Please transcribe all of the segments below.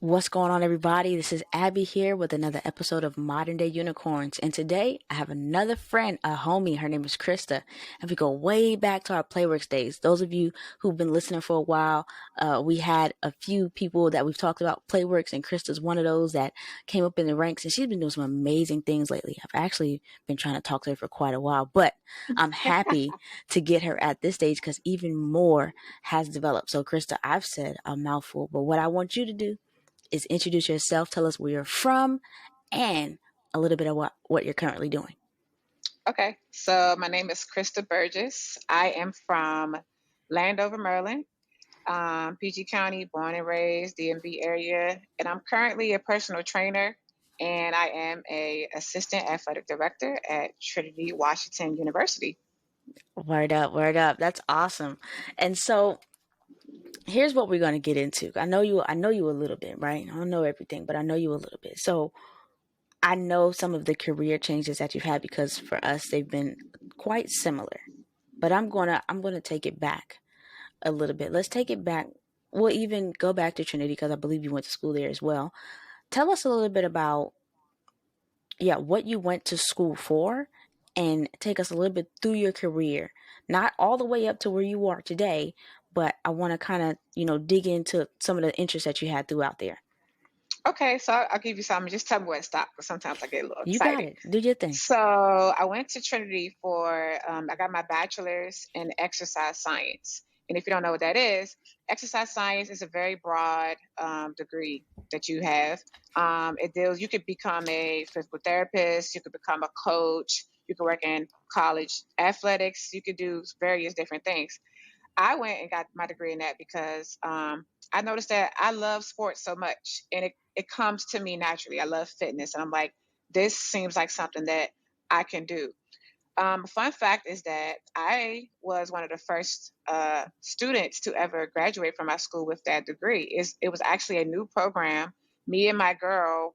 What's going on, everybody? This is Abby here with another episode of Modern Day Unicorns. And today I have another friend, a homie. Her name is Christa. And we go way back to our Playworks days. Those of you who've been listening for a while, we had a few people that we've talked about Playworks, and Christa's one of those that came up in the ranks. And she's been doing some amazing things lately. I've actually been trying to talk to her for quite a while, but I'm happy to get her at this stage because even more has developed. So, Christa, I've said a mouthful, but what I want you to do is introduce yourself, tell us where you're from, and a little bit of what you're currently doing. Okay, so my name is Christa Burgess. I am from Landover, Maryland, PG County, born and raised, DMV area, and I'm currently a personal trainer, and I am a assistant athletic director at Trinity Washington University. Word up, word up. That's awesome. And so here's what we're going to get into. I know you a little bit, right? I don't know everything, but I know you a little bit. So I know some of the career changes that you've had because for us they've been quite similar. But I'm gonna take it back a little bit. Let's take it back. We'll even go back to Trinity because I believe you went to school there as well. Tell us a little bit about what you went to school for, and take us a little bit through your career. Not all the way up to where you are today, but I want to kind of, dig into some of the interests that you had throughout there. Okay, so I'll give you some. Just tell me where to stop because sometimes I get a little You got excited. it. Do your thing. So I went to Trinity I got my bachelor's in exercise science. And if you don't know what that is, exercise science is a very broad degree that you have. You could become a physical therapist, you could become a coach, you could work in college athletics, you could do various different things. I went and got my degree in that because I noticed that I love sports so much and it comes to me naturally. I love fitness. And I'm like, this seems like something that I can do. Fun fact is that I was one of the first students to ever graduate from my school with that degree. It was actually a new program. Me and my girl,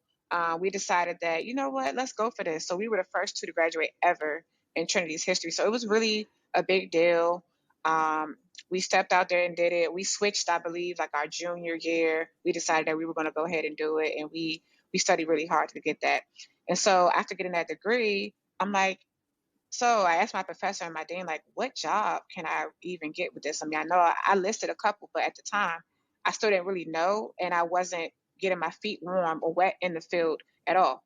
we decided that, you know what, let's go for this. So we were the first two to graduate ever in Trinity's history. So it was really a big deal. Um, we stepped out there and did it. We switched, I believe, like our junior year. We decided that we were going to go ahead and do it, and we studied really hard to get that. And so after getting that degree, I'm like, so I asked my professor and my dean, like, what job can I even get with this? I mean, I know I listed a couple, but at the time, I still didn't really know, and I wasn't getting my feet warm or wet in the field at all.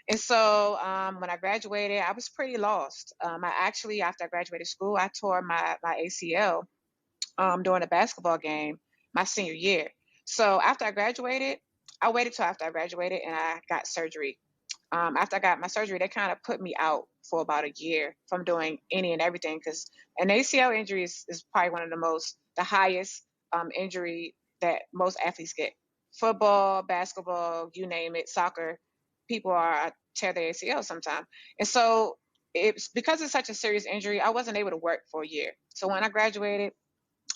And so when I graduated, I was pretty lost. After I graduated school, I tore my ACL during a basketball game my senior year. So after I graduated, I waited till after I graduated and I got surgery. After I got my surgery, they kind of put me out for about a year from doing any and everything because an ACL injury is probably the highest injury that most athletes get. Football, basketball, you name it, soccer, people are tear their ACL sometime. And so it's because it's such a serious injury, I wasn't able to work for a year. So when I graduated,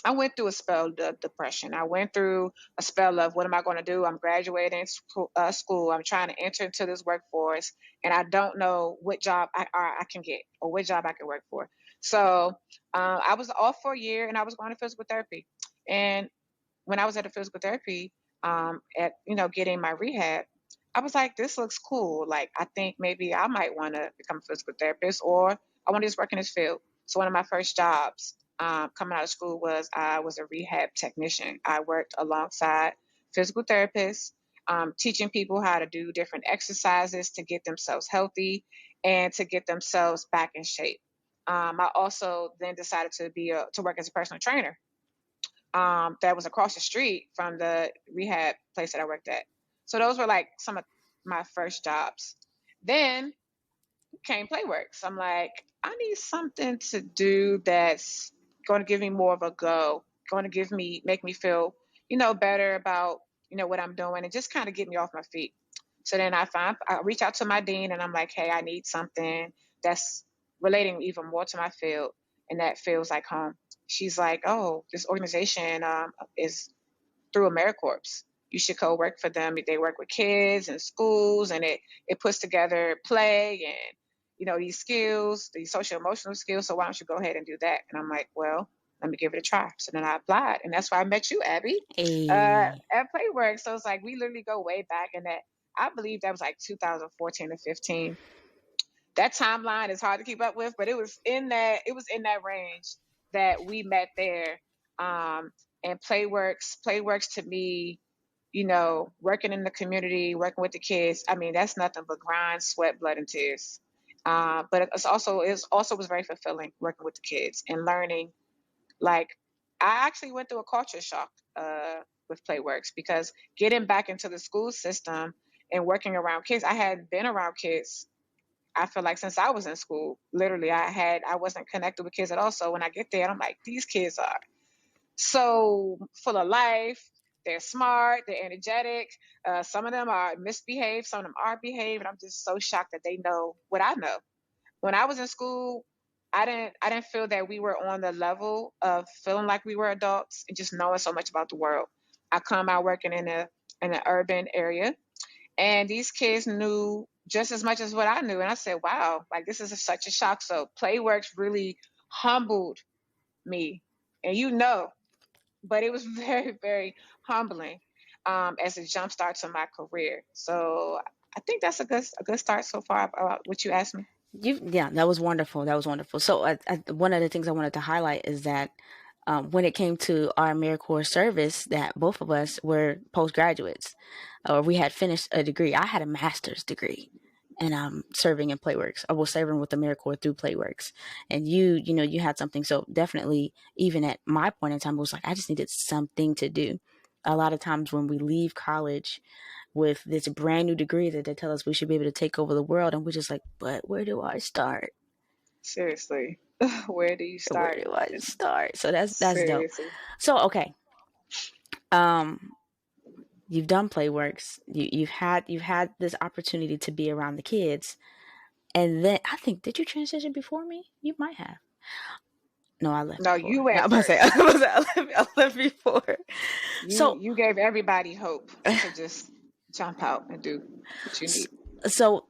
I went through a spell of depression. I went through a spell of what am I going to do? I'm graduating school. I'm trying to enter into this workforce, and I don't know what job I can get or what job I can work for. So I was off for a year, and I was going to physical therapy. And when I was at the physical therapy, getting my rehab, I was like, this looks cool. Like I think maybe I might want to become a physical therapist, or I want to just work in this field. So one of my first jobs coming out of school was I was a rehab technician. I worked alongside physical therapists, teaching people how to do different exercises to get themselves healthy and to get themselves back in shape. I also then decided to work as a personal trainer. That was across the street from the rehab place that I worked at. So those were like some of my first jobs. Then came Playworks. I'm like, I need something to do that's going to give me more of a go, going to make me feel, better about, what I'm doing and just kind of get me off my feet. So then I reach out to my dean and I'm like, hey, I need something that's relating even more to my field and that feels like home. She's like, oh, this organization is through AmeriCorps. You should go work for them. They work with kids and schools, and it puts together play and these skills, these social emotional skills. So why don't you go ahead and do that? And I'm like, well, let me give it a try. So then I applied, and that's why I met you, Abby, A at Playwork. So it's like we literally go way back, and that I believe that was like 2014 or 15. That timeline is hard to keep up with, but it was in that range that we met there. Um, and Playworks to me, working in the community, working with the kids. I mean, that's nothing but grind, sweat, blood, and tears. But it also was very fulfilling working with the kids and learning. Like, I actually went through a culture shock with Playworks, because getting back into the school system and working around kids, I had been around kids, I feel like, since I was in school. Literally, I wasn't connected with kids at all. So when I get there, I'm like, these kids are so full of life. They're smart. They're energetic. Some of them are misbehaved. Some of them are behaved. And I'm just so shocked that they know what I know. When I was in school, I didn't feel that we were on the level of feeling like we were adults and just knowing so much about the world. I come out working in an urban area, and these kids knew just as much as what I knew. And I said, wow, like, this is such a shock. So Playworks really humbled me. And but it was very, very humbling, as a jump start to my career. So I think that's a good start so far about what you asked me. Yeah, that was wonderful. That was wonderful. So, one of the things I wanted to highlight is that when it came to our AmeriCorps service, that both of us were postgraduates, or we had finished a degree. I had a master's degree, and serving in Playworks. I was serving with AmeriCorps through Playworks, and you had something. So definitely, even at my point in time, it was like I just needed something to do. A lot of times when we leave college with this brand new degree that they tell us we should be able to take over the world, and we're just like, but where do I start? Seriously, where do you Where start? do I start? So that's dope. Seriously. So okay, um, you've done Playworks. You've had this opportunity to be around the kids, and then I think, did you transition before me? You might have. No, I left No, before. you No, went I'm gonna say first. I left before. You So you gave everybody hope to just jump out and do what you need. so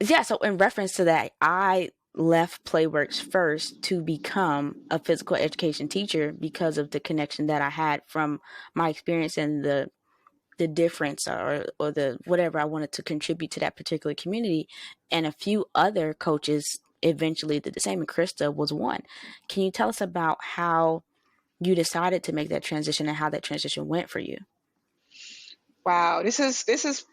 yeah. So in reference to that, I left Playworks first to become a physical education teacher because of the connection that I had from my experience and the difference, or the whatever I wanted to contribute to that particular community, and a few other coaches eventually did the same, and Christa was one. Can you tell us about how you decided to make that transition and how that transition went for you? Wow, this is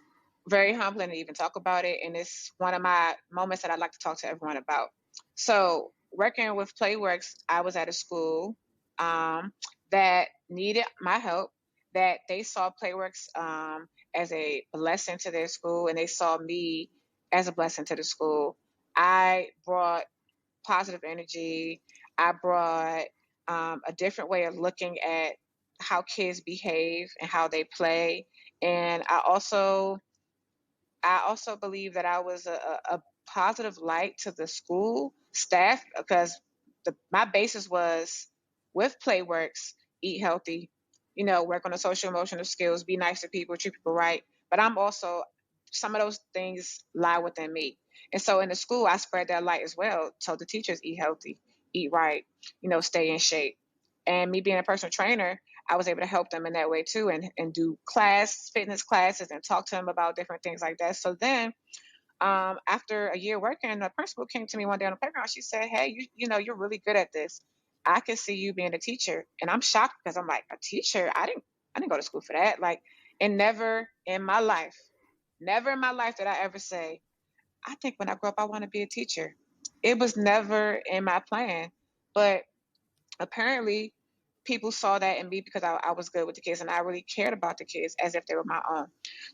very humbling to even talk about it, and it's one of my moments that I'd like to talk to everyone about. So, working with Playworks, I was at a school, um, that needed my help. That they saw Playworks, as a blessing to their school, and they saw me as a blessing to the school. I brought positive energy. I brought, a different way of looking at how kids behave and how they play. And I also believe that I was a positive light to the school staff, because my basis was with Playworks, eat healthy, work on the social emotional skills, be nice to people, treat people right. But I'm also, some of those things lie within me. And so in the school, I spread that light as well. Told the teachers, eat healthy, eat right, stay in shape. And me being a personal trainer, I was able to help them in that way too, and do fitness classes, and talk to them about different things like that. So then, after a year working, the principal came to me one day on the playground. She said, "Hey, you're really good at this. I can see you being a teacher." And I'm shocked, because I'm like, a teacher? I didn't go to school for that. Like, and never in my life did I ever say, I think when I grow up, I want to be a teacher. It was never in my plan. But apparently, people saw that in me, because I was good with the kids, and I really cared about the kids as if they were my own.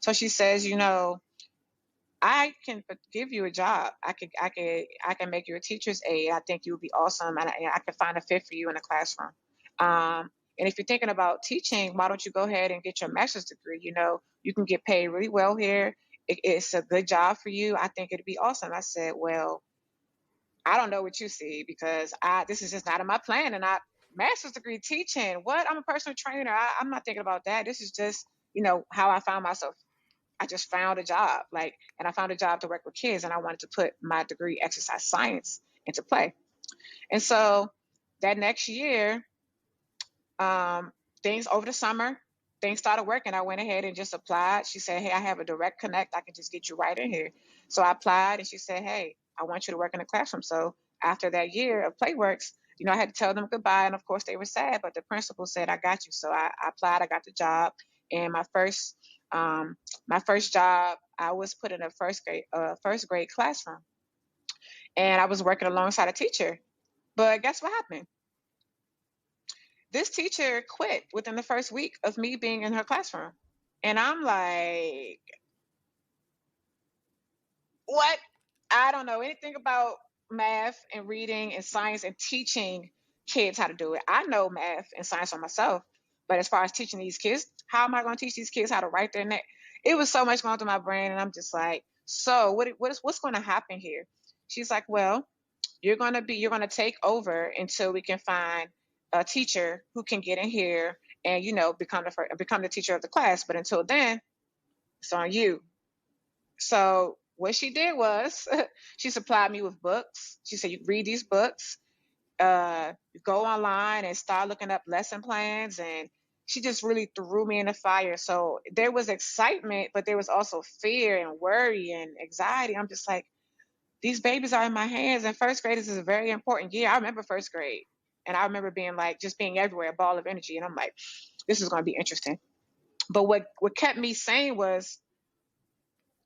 So she says, I can give you a job. I can make you a teacher's aide. I think you would be awesome, and I can find a fit for you in the classroom. And if you're thinking about teaching, why don't you go ahead and get your master's degree? You can get paid really well here. It's a good job for you. I think it'd be awesome. I said, well, I don't know what you see, because this is just not in my plan. And master's degree teaching. What? I'm a personal trainer. I'm not thinking about that. This is just, how I found myself. I just found a job, and I found a job to work with kids, and I wanted to put my degree, exercise science, into play. And so that next year, Um, things over the summer, things started working. I went ahead and just applied. She said, "Hey, I have a direct connect. I can just get you right in here." So I applied, and she said, "Hey, I want you to work in the classroom." So after that year of Playworks, I had to tell them goodbye, and of course they were sad. But the principal said, "I got you." So I applied. I got the job, and my first job, I was put in a first grade classroom, and I was working alongside a teacher. But guess what happened? This teacher quit within the first week of me being in her classroom. And I'm like, what? I don't know anything about math and reading and science and teaching kids how to do it. I know math and science on myself, but as far as teaching these kids, how am I going to teach these kids how to write their name? It was so much going through my brain, and I'm just like, so what's going to happen here? She's like, well, you're going to take over until we can find a teacher who can get in here and become the teacher of the class. But until then, it's on you. So what she did was she supplied me with books. She said, you read these books, go online and start looking up lesson plans. And she just really threw me in the fire. So there was excitement, but there was also fear and worry and anxiety. I'm just like, these babies are in my hands, and first grade is a very important year. I remember first grade, and I remember being like, just being everywhere, a ball of energy. And I'm like, this is going to be interesting. But what kept me sane was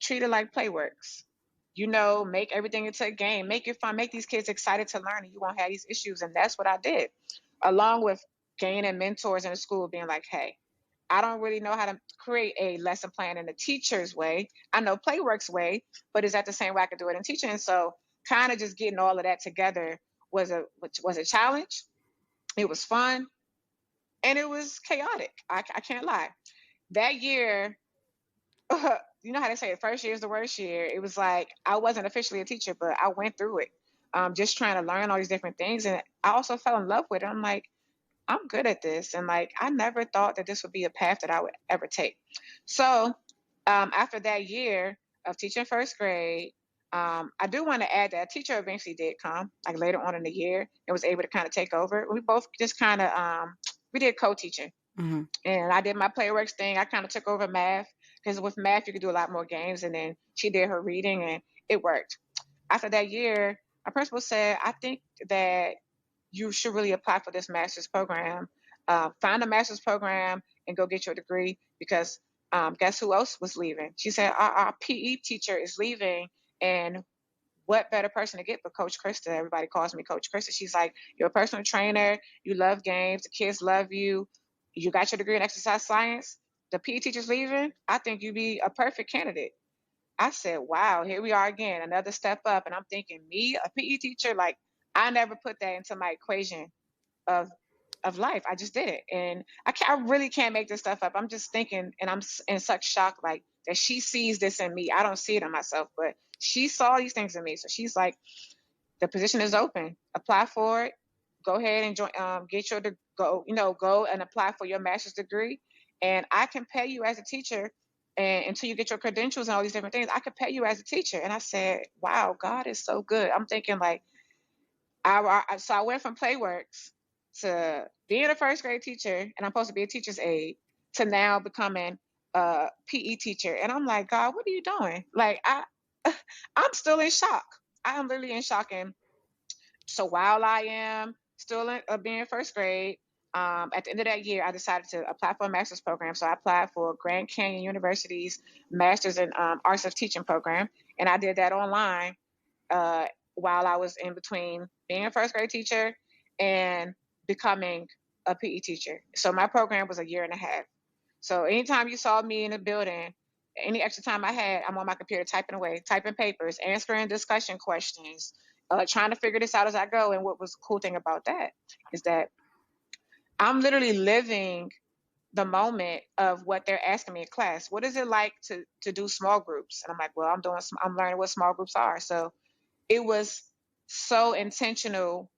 treat it like Playworks. Make everything into a game, make it fun, make these kids excited to learn, and you won't have these issues. And that's what I did, along with gaining mentors in the school, being like, hey, I don't really know how to create a lesson plan in the teacher's way. I know Playworks way, but is that the same way I could do it in teaching? And so kind of just getting all of that together was a challenge. It was fun, and it was chaotic. I can't lie. That year, you know how they say the first year is the worst year. It was like I wasn't officially a teacher, but I went through it, just trying to learn all these different things. And I also fell in love with it. I'm like, I'm good at this. And like, I never thought that this would be a path that I would ever take. So after that year of teaching first grade, I do want to add that a teacher eventually did come, like later on in the year, and was able to kind of take over. We both just kind of, we did co-teaching. Mm-hmm. And I did my Playworks thing. I kind of took over math because with math, you could do a lot more games. And then she did her reading, and it worked. After that year, my principal said, I think that you should really apply for this master's program. Find a master's program and go get your degree because guess who else was leaving? She said, our PE teacher is leaving. And what better person to get but Coach Christa? Everybody calls me Coach Christa. She's like, you're a personal trainer. You love games. The kids love you. You got your degree in exercise science. The PE teacher's leaving. I think you'd be a perfect candidate. I said, wow, here we are again, another step up. And I'm thinking, me, a PE teacher, like I never put that into my equation of life. I just did it, and I really can't make this stuff up. I'm just thinking, and I'm in such shock, like that she sees this in me. I don't see it in myself, but she saw these things in me. So she's like, the position is open. Apply for it. Go ahead and join. Get your go and apply for your master's degree, and I can pay you as a teacher. And until you get your credentials and all these different things, I could pay you as a teacher. And I said, wow, God is so good. I'm thinking like, so I went from Playworks to being a first grade teacher, and I'm supposed to be a teacher's aide, to now becoming a PE teacher. And I'm like, God, what are you doing? Like, I'm still in shock. I am literally in shock. And so while I am still being first grade, at the end of that year, I decided to apply for a master's program. So I applied for Grand Canyon University's Master's in Arts of Teaching program, and I did that online uh, while I was in between being a first grade teacher and becoming a PE teacher. So my program was a year and a half. So anytime you saw me in the building, any extra time I had, I'm on my computer typing away, typing papers, answering discussion questions, trying to figure this out as I go. And what was the cool thing about that is that I'm literally living the moment of what they're asking me in class. What is it like to do small groups? And I'm like, well, I'm learning what small groups are. So it was so intentional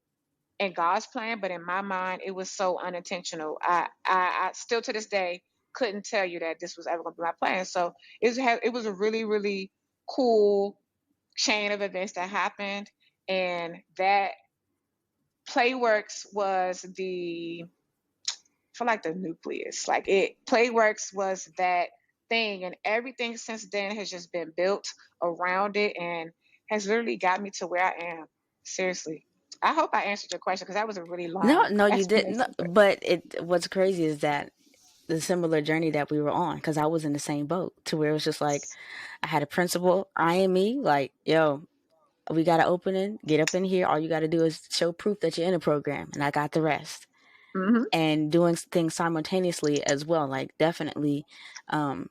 in God's plan, but in my mind, it was so unintentional. I still to this day couldn't tell you that this was ever going to be my plan. So it was a really, really cool chain of events that happened. And that Playworks was for like the nucleus. Like Playworks was that thing, and everything since then has just been built around it and has literally got me to where I am. Seriously. I hope I answered your question because that was a really No, long no, you didn't. No, explanation. But but what's crazy is that the similar journey that we were on, because I was in the same boat to where it was just like I had a principal eyeing me like, yo, we got an opening, get up in here. All you got to do is show proof that you're in a program, and I got the rest. hmm And doing things simultaneously as well, like definitely um,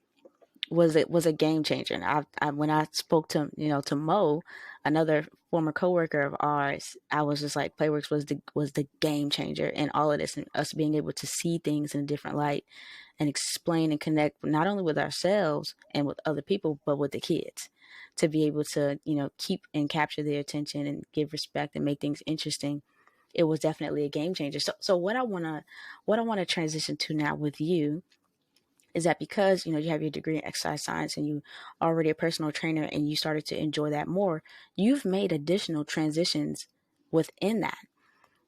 was a game changer. And when I spoke to to Mo, another former coworker of ours, I was just like, Playworks was the game changer in all of this, and us being able to see things in a different light and explain and connect not only with ourselves and with other people, but with the kids, to be able to keep and capture their attention and give respect and make things interesting. It was definitely a game changer. So what I want to transition to now with you is that, because you have your degree in exercise science and you already a personal trainer and you started to enjoy that more, you've made additional transitions within that.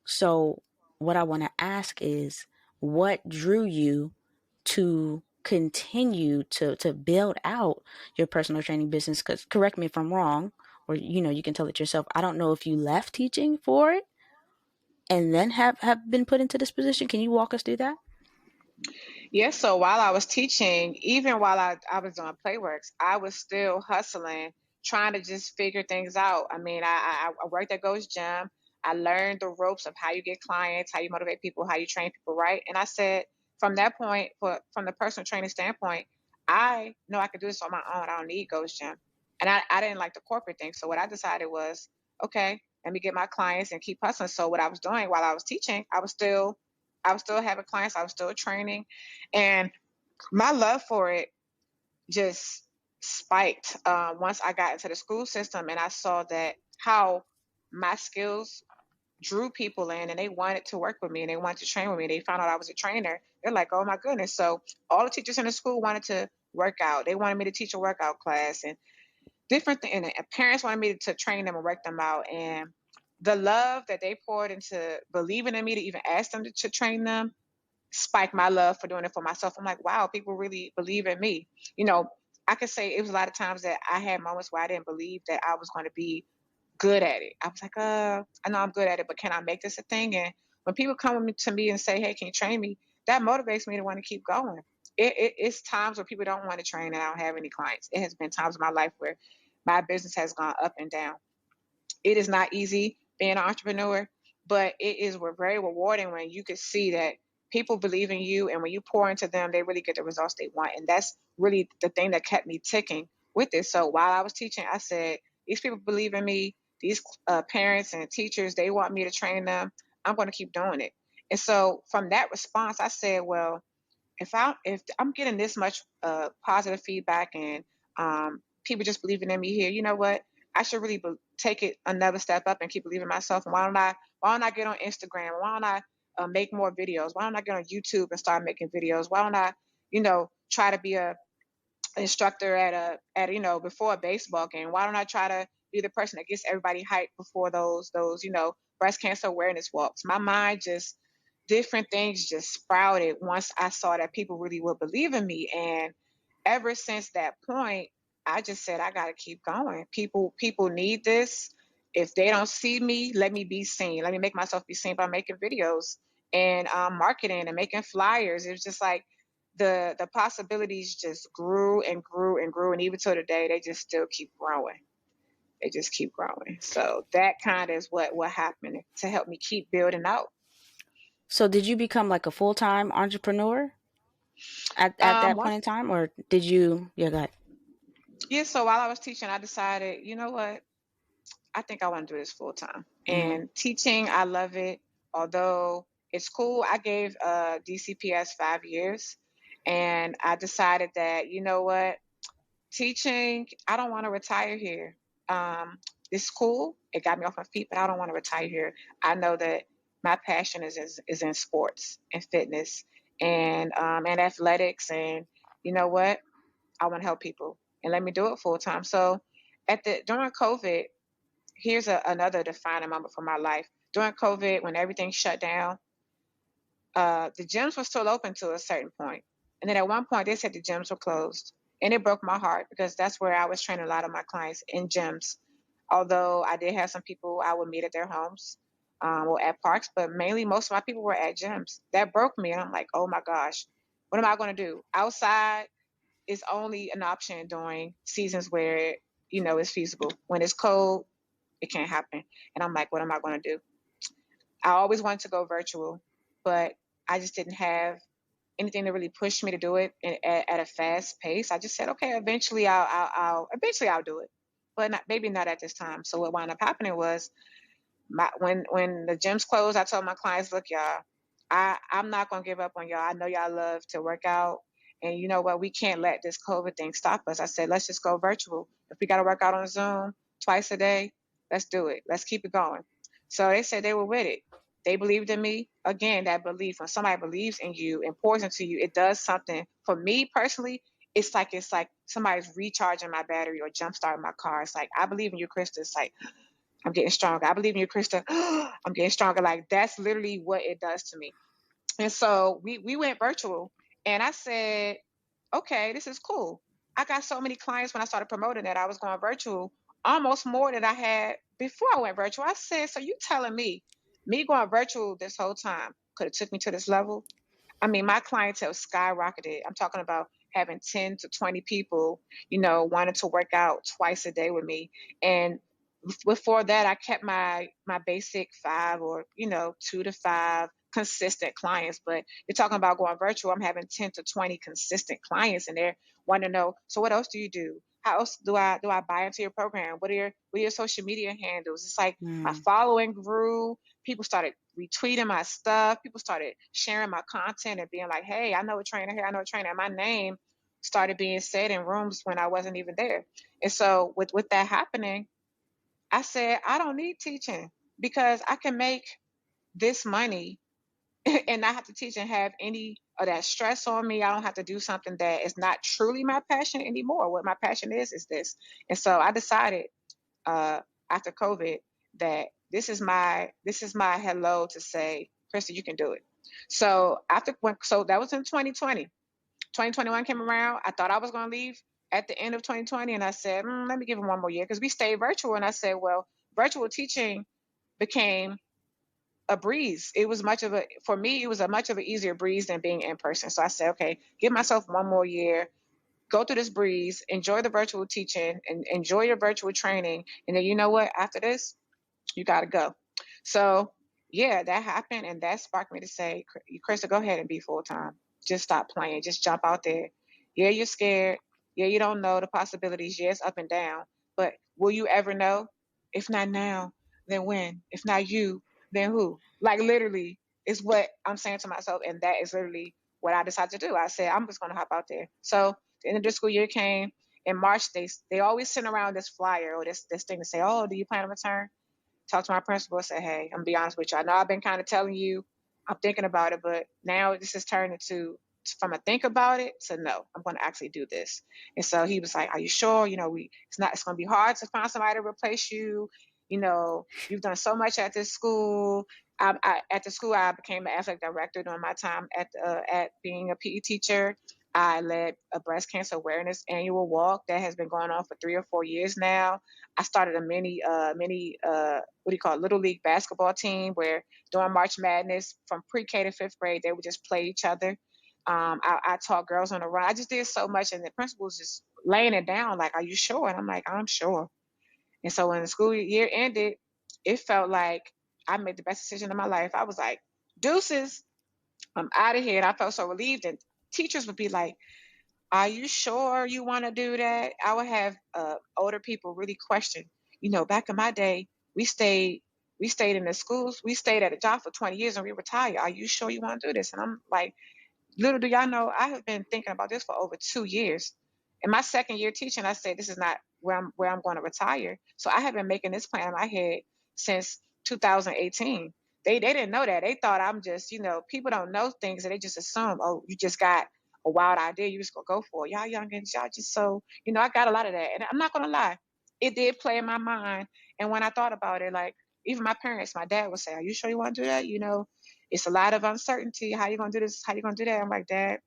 So what I want to ask is, what drew you to continue to build out your personal training business? Because, correct me if I'm wrong, or you can tell it yourself, I don't know if you left teaching for it and then have been put into this position. Can you walk us through that? yeah, so while I was teaching, even while I was doing Playworks, I was still hustling, trying to just figure things out. I mean, I worked at Ghost Gym. I learned the ropes of how you get clients, how you motivate people, how you train people right. And I said, from that point, from the personal training standpoint, I know I could do this on my own. I don't need Ghost Gym. And I didn't like the corporate thing. So what I decided was, okay, let me get my clients and keep hustling. So what I was doing while I was teaching, I was still having clients, I was still training, and my love for it just spiked once I got into the school system and I saw that how my skills drew people in and they wanted to work with me and they wanted to train with me. They found out I was a trainer. They're like, oh my goodness. So all the teachers in the school wanted to work out. They wanted me to teach a workout class and different things. And parents wanted me to train them and work them out. And the love that they poured into believing in me to even ask them to train them spiked my love for doing it for myself. I'm like, wow, people really believe in me. You know, I could say it was a lot of times that I had moments where I didn't believe that I was going to be good at it. I was like, I know I'm good at it, but can I make this a thing? And when people come to me and say, hey, can you train me? That motivates me to want to keep going. It's times where people don't want to train and I don't have any clients. It has been times in my life where my business has gone up and down. It is not easy being an entrepreneur, but it is very rewarding when you can see that people believe in you and when you pour into them, they really get the results they want. And that's really the thing that kept me ticking with this. So while I was teaching, I said, these people believe in me. These parents and teachers, they want me to train them. I'm going to keep doing it. And so from that response, I said, well, if I'm getting this much positive feedback and people just believing in me here, you know what? I should really take it another step up and keep believing in myself. And why don't I get on Instagram? Why don't I make more videos? Why don't I get on YouTube and start making videos? Why don't I, try to be a instructor at before a baseball game? Why don't I try to be the person that gets everybody hyped before those breast cancer awareness walks? My mind just different things just sprouted once I saw that people really would believe in me. And ever since that point, I just said I got to keep going. People need this. If they don't see me, let me be seen. Let me make myself be seen by making videos and marketing and making flyers. It was just like the possibilities just grew and grew and grew, and even till today, they just still keep growing. They just keep growing. So that kind of is what happened to help me keep building out. So did you become like a full-time entrepreneur at that point Once in time, or did you? Yeah, go ahead. Yeah, so while I was teaching, I decided, you know what? I think I want to do this full time. Hmm. And teaching, I love it. Although it's cool, I gave DCPS 5 years, and I decided that, you know what? Teaching, I don't want to retire here. It's cool. It got me off my feet, but I don't want to retire here. I know that my passion is in sports and fitness and athletics, and you know what? I want to help people and let me do it full time. So during COVID, here's another defining moment for my life. During COVID, when everything shut down, the gyms were still open to a certain point. And then at one point they said the gyms were closed. And it broke my heart because that's where I was training a lot of my clients in gyms. Although I did have some people I would meet at their homes or at parks, but mainly most of my people were at gyms. That broke me. And I'm like, oh my gosh, what am I going to do? Outside is only an option during seasons where, it's feasible. When it's cold, it can't happen. And I'm like, what am I going to do? I always wanted to go virtual, but I just didn't have anything to really push me to do it at a fast pace. I just said, okay, eventually I'll do it, but maybe not at this time. So what wound up happening was when the gyms closed, I told my clients, look, y'all, I'm not gonna give up on y'all. I know y'all love to work out, and you know what? We can't let this COVID thing stop us. I said, let's just go virtual. If we got to work out on Zoom twice a day, let's do it. Let's keep it going. So they said they were with it. They believed in me. Again, that belief, when somebody believes in you and pours into you, it does something. For me personally, it's like somebody's recharging my battery or jumpstarting my car. It's like, I believe in you, Christa. It's like, I'm getting stronger. I believe in you, Christa. I'm getting stronger. Like, that's literally what it does to me. And so we went virtual, and I said, okay, this is cool. I got so many clients when I started promoting that I was going virtual, almost more than I had before I went virtual. I said, so you telling me going virtual this whole time could have took me to this level? I mean, my clientele skyrocketed. I'm talking about having 10 to 20 people, wanting to work out twice a day with me. And before that, I kept my basic 5 or, 2 to 5 consistent clients. But you're talking about going virtual. I'm having 10 to 20 consistent clients, and they're wanting to know, so what else do you do? How else do I buy into your program? What are your social media handles? It's like my Mm. following grew. People started retweeting my stuff. People started sharing my content and being like, hey, I know a trainer here. I know a trainer. And my name started being said in rooms when I wasn't even there. And so with that happening, I said, I don't need teaching because I can make this money and not have to teach and have any of that stress on me. I don't have to do something that is not truly my passion anymore. What my passion is this. And so I decided uh, after COVID that this is my hello to say, Christa, you can do it. So so that was in 2020. 2021 came around. I thought I was going to leave at the end of 2020, and I said, let me give it one more year because we stayed virtual. And I said, well, virtual teaching became a breeze. It was for me, it was a much of an easier breeze than being in person. So I said, okay, give myself one more year, go through this breeze, enjoy the virtual teaching and enjoy your virtual training. And then you know what? After this, you got to go. So yeah, that happened, and that sparked me to say, Krista, go ahead and be full time. Just stop playing. Just jump out there. Yeah, you're scared. Yeah, you don't know the possibilities. Yes, up and down. But will you ever know? If not now, then when? If not you, then who? Like literally is what I'm saying to myself, and that is literally what I decided to do. I said I'm just going to hop out there. So the end of the school year came in March. They always send around this flyer or this thing to say, oh, do you plan to return? Talk to my principal and say, hey, I'm gonna be honest with you. I know I've been kind of telling you, I'm thinking about it, but now this has turned into from a think about it to no, I'm going to actually do this. And so he was like, are you sure? It's going to be hard to find somebody to replace you. You've done so much at this school. At the school, I became an athletic director during my time at being a PE teacher. I led a breast cancer awareness annual walk that has been going on for 3 or 4 years now. I started a mini what do you call it, little league basketball team where during March Madness from pre-K to fifth grade they would just play each other. I taught girls on the run. I just did so much, and the principal was just laying it down like, "Are you sure?" And I'm like, "I'm sure." And so when the school year ended, it felt like I made the best decision of my life. I was like, "Deuces, I'm out of here." And I felt so relieved. And teachers would be like, are you sure you want to do that? I would have older people really question. Back in my day, we stayed we stayed in the schools. We stayed at a job for 20 years and we retired. Are you sure you want to do this? And I'm like, little do y'all know, I have been thinking about this for over 2 years. In my second year teaching, I said this is not where I'm going to retire. So I have been making this plan in my head since 2018. They didn't know that. They thought I'm just, people don't know things and they just assume, oh, you just got a wild idea, you just gonna go for it. Y'all youngins, y'all just so, I got a lot of that. And I'm not gonna lie, it did play in my mind. And when I thought about it, like even my parents, my dad would say, are you sure you want to do that? It's a lot of uncertainty. How you gonna do this? How you gonna do that? I'm like, Dad,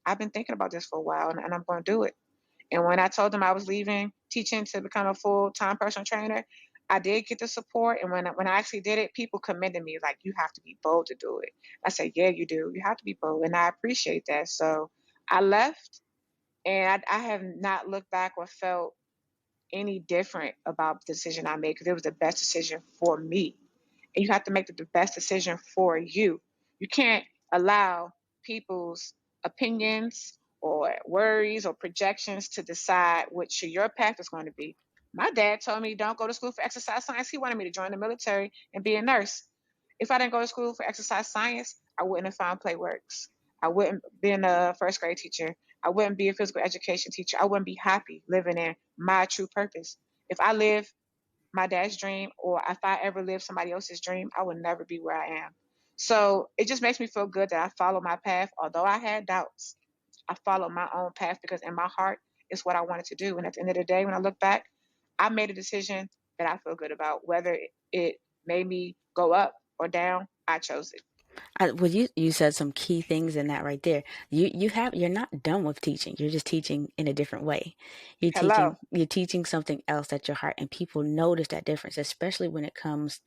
I've been thinking about this for a while, and I'm gonna do it. And when I told him I was leaving teaching to become a full-time personal trainer, I did get the support. And when I actually did it, people commended me like, you have to be bold to do it. I said, yeah, you do. You have to be bold. And I appreciate that. So I left, and I have not looked back or felt any different about the decision I made, because it was the best decision for me. And you have to make the best decision for you. You can't allow people's opinions or worries or projections to decide what your path is going to be. My dad told me don't go to school for exercise science. He wanted me to join the military and be a nurse. If I didn't go to school for exercise science, I wouldn't have found Playworks. I wouldn't been a first grade teacher. I wouldn't be a physical education teacher. I wouldn't be happy living in my true purpose. If I live my dad's dream, or if I ever live somebody else's dream, I would never be where I am. So it just makes me feel good that I followed my path. Although I had doubts, I followed my own path, because in my heart, it's what I wanted to do. And at the end of the day, when I look back, I made a decision that I feel good about. Whether it made me go up or down, I chose it. Well, you said some key things in that right there. You're not done with teaching. You're just teaching in a different way. Hello. You're teaching something else at your heart, and people notice that difference, especially when it comes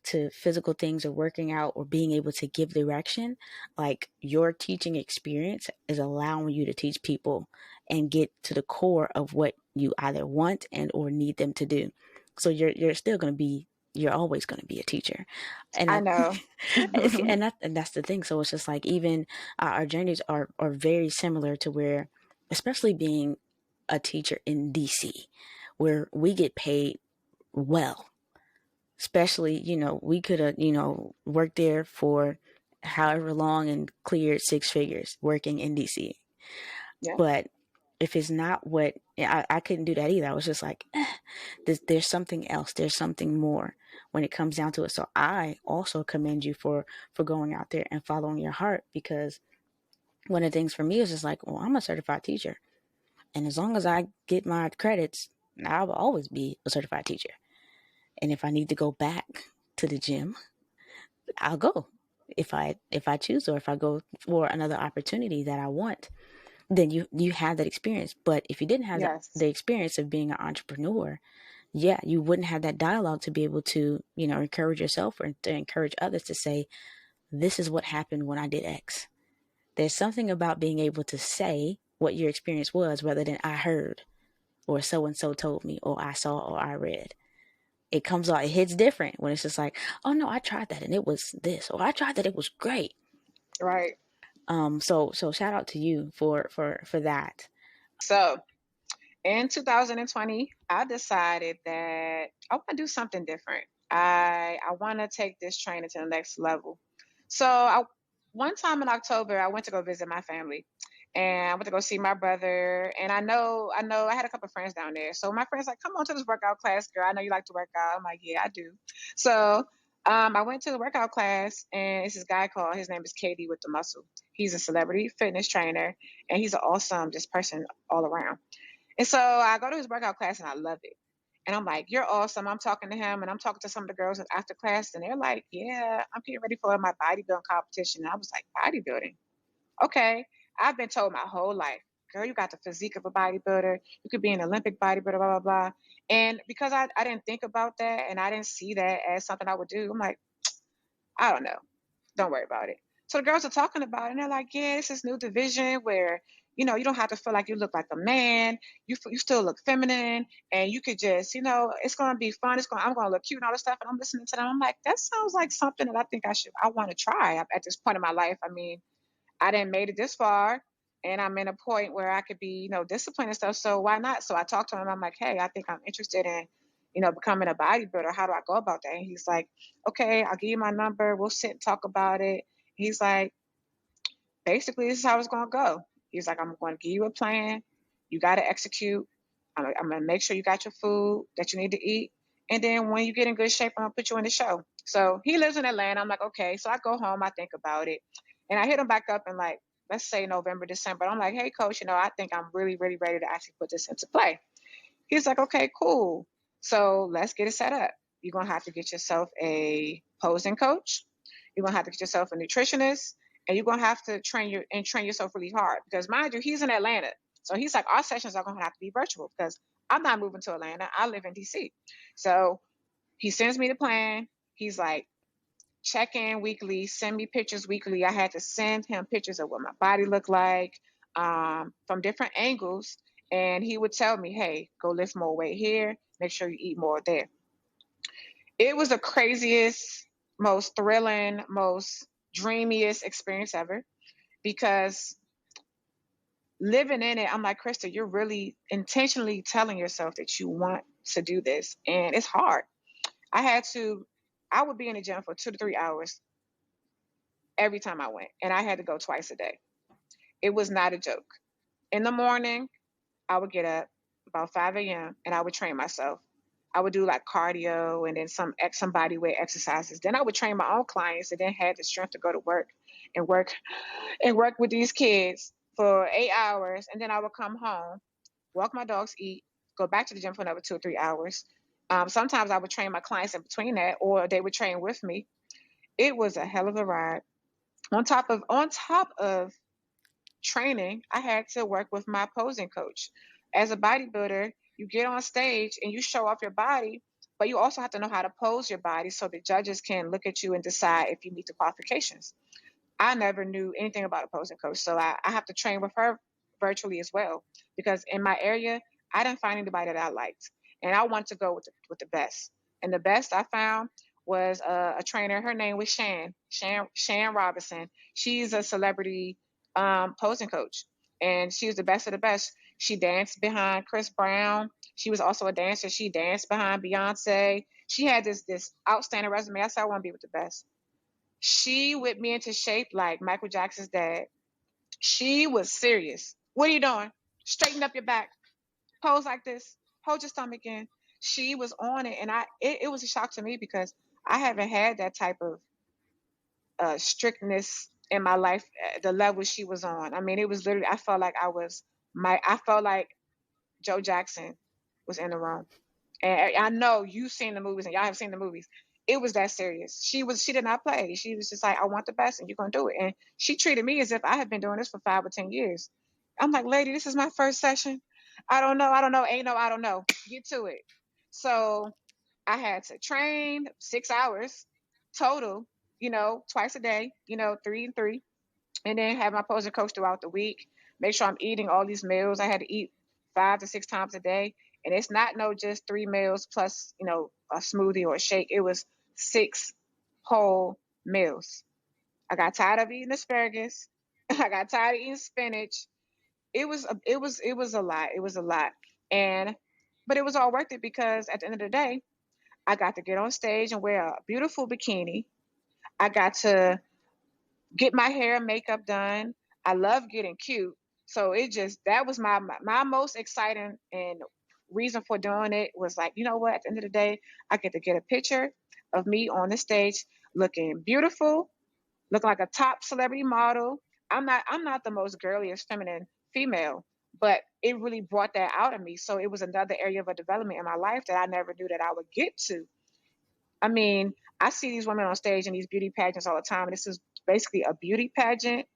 to physical things or working out or being able to give direction. Like, your teaching experience is allowing you to teach people and get to the core of what you either want and or need them to do. So you're still going to be you're always going to be a teacher. And I I know. and that's the thing. So it's just like, even our journeys are very similar, to where, especially being a teacher in DC, where we get paid well. Especially, we could have, worked there for however long and cleared six figures working in DC. Yeah. But if it's not what I couldn't do that either. I was just like, there's something else. There's something more when it comes down to it. So I also commend you for going out there and following your heart, because one of the things for me is just like, well, I'm a certified teacher, and as long as I get my credits, I will always be a certified teacher. And if I need to go back to the gym, I'll go. If I choose, or if I go for another opportunity that I want, then you have that experience. But if you didn't have Yes. the experience of being an entrepreneur, yeah, you wouldn't have that dialogue to be able to, encourage yourself or to encourage others to say, this is what happened when I did X. There's something about being able to say what your experience was, rather than I heard, or so and so told me, or I saw, or I read. It comes out, it hits different when it's just like, oh no, I tried that and it was this, or I tried that, it was great. Right. So shout out to you for that. So in 2020, I decided that I want to do something different. I want to take this training to the next level. So one time in October, I went to go visit my family, and I went to go see my brother. And I know, I had a couple of friends down there. So my friends like, come on to this workout class, girl. I know you like to work out. I'm like, yeah, I do. So I went to the workout class, and it's this guy called. His name is Katie with the Muscle. He's a celebrity fitness trainer, and he's an awesome just person all around. And so I go to his workout class and I love it. And I'm like, you're awesome. I'm talking to him, and I'm talking to some of the girls after class, and they're like, yeah, I'm getting ready for my bodybuilding competition. And I was like, bodybuilding? Okay. I've been told my whole life, girl, you got the physique of a bodybuilder. You could be an Olympic bodybuilder, blah, blah, blah. And because I didn't think about that, and I didn't see that as something I would do, I'm like, I don't know. Don't worry about it. So the girls are talking about it, and they're like, yeah, it's this new division where, you don't have to feel like you look like a man. You still look feminine, and you could just, it's going to be fun. I'm going to look cute and all this stuff. And I'm listening to them. I'm like, that sounds like something that I think I want to try at this point in my life. I mean, I didn't made it this far, and I'm in a point where I could be, disciplined and stuff. So why not? So I talked to him. I'm like, hey, I think I'm interested in, becoming a bodybuilder. How do I go about that? And he's like, okay, I'll give you my number. We'll sit and talk about it. He's like, basically, this is how it's going to go. He's like, I'm going to give you a plan. You got to execute. I'm going to make sure you got your food that you need to eat. And then when you get in good shape, I'm going to put you in the show. So he lives in Atlanta. I'm like, okay. So I go home, I think about it. And I hit him back up in, like, let's say November, December. I'm like, hey, coach, I think I'm really, really ready to actually put this into play. He's like, okay, cool. So let's get it set up. You're going to have to get yourself a posing coach. You're gonna have to get yourself a nutritionist, and you're gonna have to train yourself really hard. Because mind you, he's in Atlanta, so he's like, our sessions are gonna have to be virtual because I'm not moving to Atlanta. I live in DC. So he sends me the plan. He's like, check in weekly, send me pictures weekly. I had to send him pictures of what my body looked like, from different angles. And he would tell me, hey, go lift more weight here, make sure you eat more there. It was the craziest, most thrilling, most dreamiest experience ever because living in it, I'm like, Christa, you're really intentionally telling yourself that you want to do this. And it's hard. I would be in the gym for 2 to 3 hours every time I went, and I had to go twice a day. It was not a joke. In the morning, I would get up about 5 a.m. and I would train myself. I would do like cardio and then some body weight exercises. Then I would train my own clients and then had the strength to go to work and work with these kids for 8 hours. And then I would come home, walk my dogs, eat, go back to the gym for another 2 or 3 hours. Sometimes I would train my clients in between that, or they would train with me. It was a hell of a ride. On top of training, I had to work with my posing coach. As a bodybuilder, you get on stage and you show off your body, but you also have to know how to pose your body so the judges can look at you and decide if you meet the qualifications. I never knew anything about a posing coach, so I have to train with her virtually as well because in my area, I didn't find anybody that I liked, and I wanted to go with the best. And the best I found was a trainer. Her name was Shan Robinson. She's a celebrity posing coach, and she was the best of the best. She danced behind Chris Brown. She was also a dancer. She danced behind Beyonce. She had this outstanding resume. I said I want to be with the best. She whipped me into shape like Michael Jackson's dad. She was serious. What are you doing? Straighten up your back. Pose like this. Hold your stomach in. She was on it, and it was a shock to me because I haven't had that type of strictness in my life at the level she was on. I mean, it was literally. I felt like Joe Jackson was in the room. And I know you've seen the movies and y'all have seen the movies. It was that serious. She did not play. She was just like, I want the best and you're gonna do it. And she treated me as if I had been doing this for 5 or 10 years. I'm like, lady, this is my first session. I don't know, ain't no, I don't know. Get to it. So I had to train 6 hours total, twice a day, 3 and 3, and then have my posing coach throughout the week. Make sure I'm eating all these meals. I had to eat 5 to 6 times a day, and it's not no just 3 meals plus a smoothie or a shake. It was 6 whole meals. I got tired of eating asparagus. I got tired of eating spinach. It was a lot. It was a lot, and but it was all worth it because at the end of the day, I got to get on stage and wear a beautiful bikini. I got to get my hair and makeup done. I love getting cute. So that was my most exciting and reason for doing it was like, you know what, at the end of the day, I get to get a picture of me on the stage looking beautiful, looking like a top celebrity model. I'm not the most girliest feminine female, but it really brought that out of me. So it was another area of a development in my life that I never knew that I would get to. I mean, I see these women on stage in these beauty pageants all the time, and this is basically a beauty pageant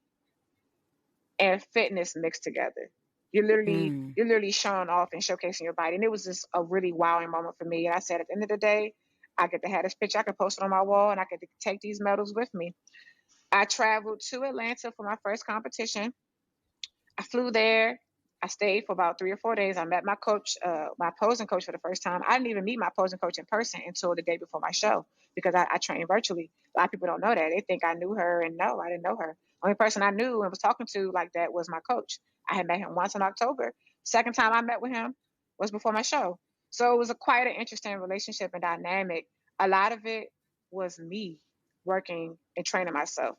and fitness mixed together. You're literally Mm. you're literally showing off and showcasing your body, and it was just a really wowing moment for me. And I said, at the end of the day, I get to have this picture. I could post it on my wall, and I get to take these medals with me. I traveled to Atlanta for my first competition. I flew there. I stayed for about 3 or 4 days. I met my coach, my posing coach for the first time. I didn't even meet my posing coach in person until the day before my show because I trained virtually. A lot of people don't know that. They think I knew her, and no, I didn't know her. Only person I knew and was talking to like that was my coach. I had met him once in October. Second time I met with him was before my show. So it was quite an interesting relationship and dynamic. A lot of it was me working and training myself.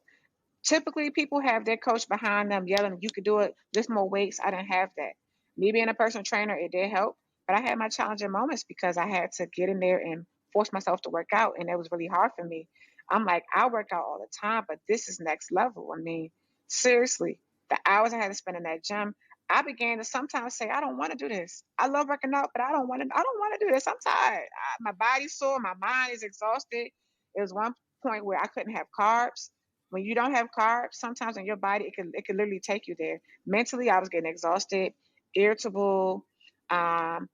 Typically, people have their coach behind them yelling, you could do it, lift more weights. I didn't have that. Me being a personal trainer, it did help, but I had my challenging moments because I had to get in there and force myself to work out, and it was really hard for me. I'm like, I work out all the time, but this is next level. I mean, seriously, the hours I had to spend in that gym, I began to sometimes say, I don't want to do this. I love working out, but I don't want to do this. I'm tired. My body's sore, my mind is exhausted. It was one point where I couldn't have carbs. When you don't have carbs, sometimes in your body, it can literally take you there. Mentally, I was getting exhausted, irritable. Um,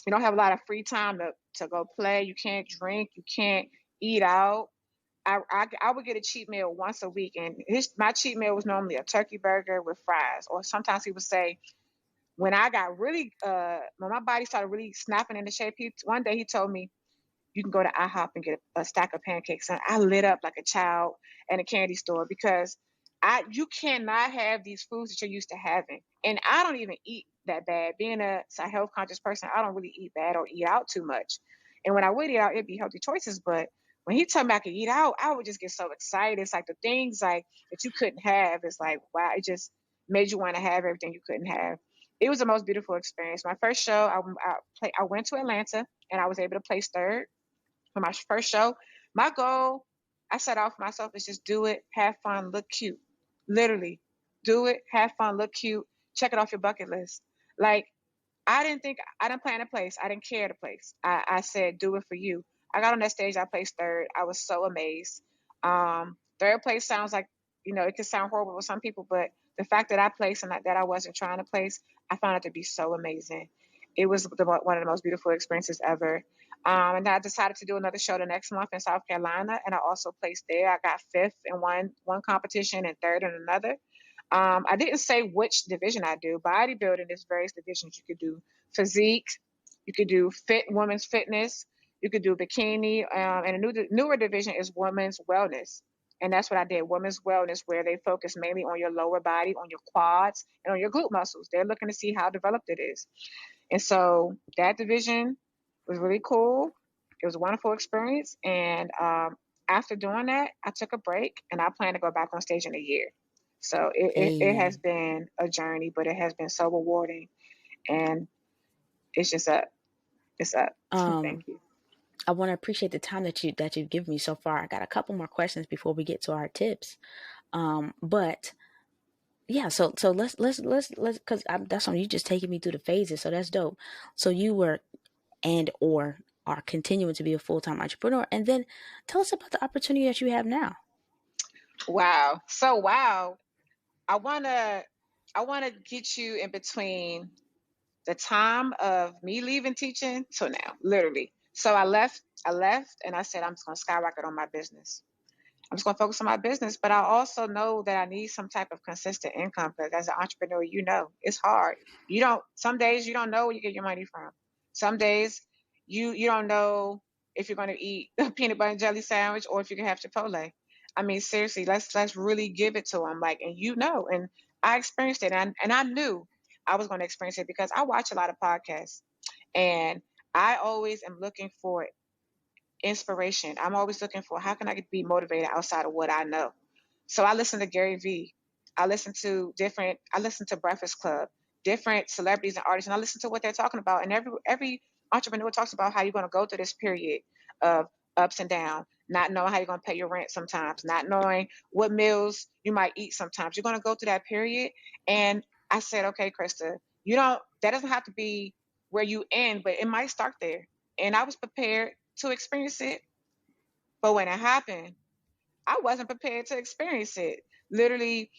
you don't have a lot of free time to go play. You can't drink. You can't eat out. I would get a cheat meal once a week, and my cheat meal was normally a turkey burger with fries, or sometimes he would say, when I got really when my body started really snapping into shape, one day he told me, you can go to IHOP and get a stack of pancakes. And I lit up like a child in a candy store, because you cannot have these foods that you're used to having. And I don't even eat that bad. Being a health conscious person, I don't really eat bad or eat out too much. And when I would eat out, it'd be healthy choices. But when he told me I could eat out, I would just get so excited. It's like the things like that you couldn't have. It's like, wow, it just made you want to have everything you couldn't have. It was the most beautiful experience. My first show, I went to Atlanta, and I was able to place third for my first show. My goal, I set out for myself, is just do it, have fun, look cute. Literally, do it, have fun, look cute, check it off your bucket list. Like, I didn't plan a place. I didn't care the place. I said, do it for you. I got on that stage. I placed third. I was so amazed. Third place sounds like, it could sound horrible with some people, but the fact that I placed and that I wasn't trying to place, I found it to be so amazing. It was one of the most beautiful experiences ever. And then I decided to do another show the next month in South Carolina, and I also placed there. I got fifth in one competition and third in another. I didn't say which division I do. Bodybuilding, there's various divisions. You could do physique, you could do women's fitness, you could do bikini, and a newer division is women's wellness. And that's what I did, women's wellness, where they focus mainly on your lower body, on your quads, and on your glute muscles. They're looking to see how developed it is. And so that division was really cool. It was a wonderful experience. And after doing that, I took a break, and I plan to go back on stage in a year. So it has Amen. been a journey, but it has been so rewarding. And it's just up. It's up. Thank Um, you. I want to appreciate the time that you've given me so far. I got a couple more questions before we get to our tips. But yeah, so let's because that's on you just taking me through the phases. So that's dope. So you were and or are continuing to be a full-time entrepreneur, and then tell us about the opportunity that you have now. Wow. So wow. I wanna I wanna get you in between the time of me leaving teaching to now, literally. So I left and I said, I'm just gonna skyrocket on my business. I'm just gonna focus on my business, but I also know that I need some type of consistent income, because as an entrepreneur, it's hard. Some days you don't know where you get your money from. Some days you don't know if you're gonna eat a peanut butter and jelly sandwich or if you can have Chipotle. I mean, seriously, let's really give it to them. Like, and I experienced it, and I knew I was gonna experience it because I watch a lot of podcasts, and I always am looking for inspiration. I'm always looking for, how can I be motivated outside of what I know? So I listen to Gary Vee. I listen to Breakfast Club, different celebrities and artists, and I listen to what they're talking about. And every entrepreneur talks about how you're going to go through this period of ups and downs, not knowing how you're going to pay your rent sometimes, not knowing what meals you might eat sometimes. You're going to go through that period. And I said, okay, Krista, that doesn't have to be where you end, but it might start there. And I was prepared to experience it. But when it happened, I wasn't prepared to experience it. Literally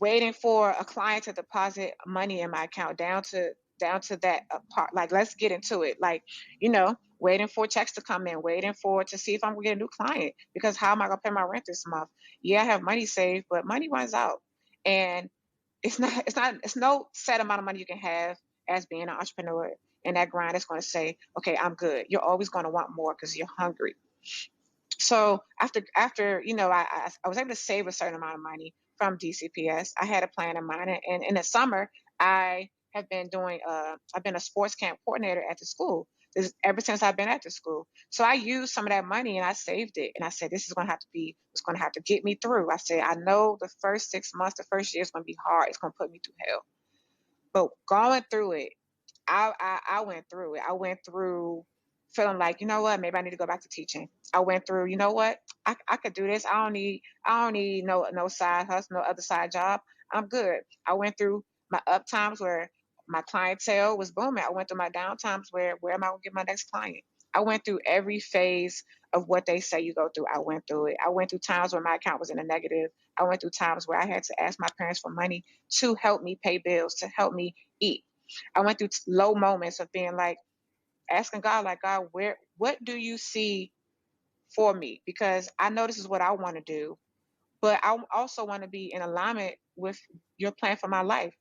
waiting for a client to deposit money in my account, down to that part. Like, let's get into it. Like, waiting for checks to come in, waiting for to see if I'm gonna get a new client, because how am I gonna pay my rent this month? Yeah, I have money saved, but money runs out. And it's no set amount of money you can have as being an entrepreneur. And that grind is going to say, okay, I'm good. You're always going to want more because you're hungry. So after I was able to save a certain amount of money from DCPS. I had a plan in mind, and in the summer I've been a sports camp coordinator at the school. Ever since I've been at the school. So I used some of that money and I saved it. And I said, this is going to have to be, it's going to have to get me through. I said, I know the first 6 months, the first year is going to be hard. It's going to put me through hell. But going through it, I went through it. I went through feeling like, you know what, maybe I need to go back to teaching. I went through, you know what, I could do this. I don't need no side hustle, no other side job. I'm good. I went through my up times where my clientele was booming. I went through my down times where am I gonna get my next client? I went through every phase of what they say you go through. I went through it. I went through times where my account was in a negative. I went through times where I had to ask my parents for money to help me pay bills, to help me eat. I went through low moments of being like, asking God, like, God, what do you see for me? Because I know this is what I want to do, but I also want to be in alignment with your plan for my life.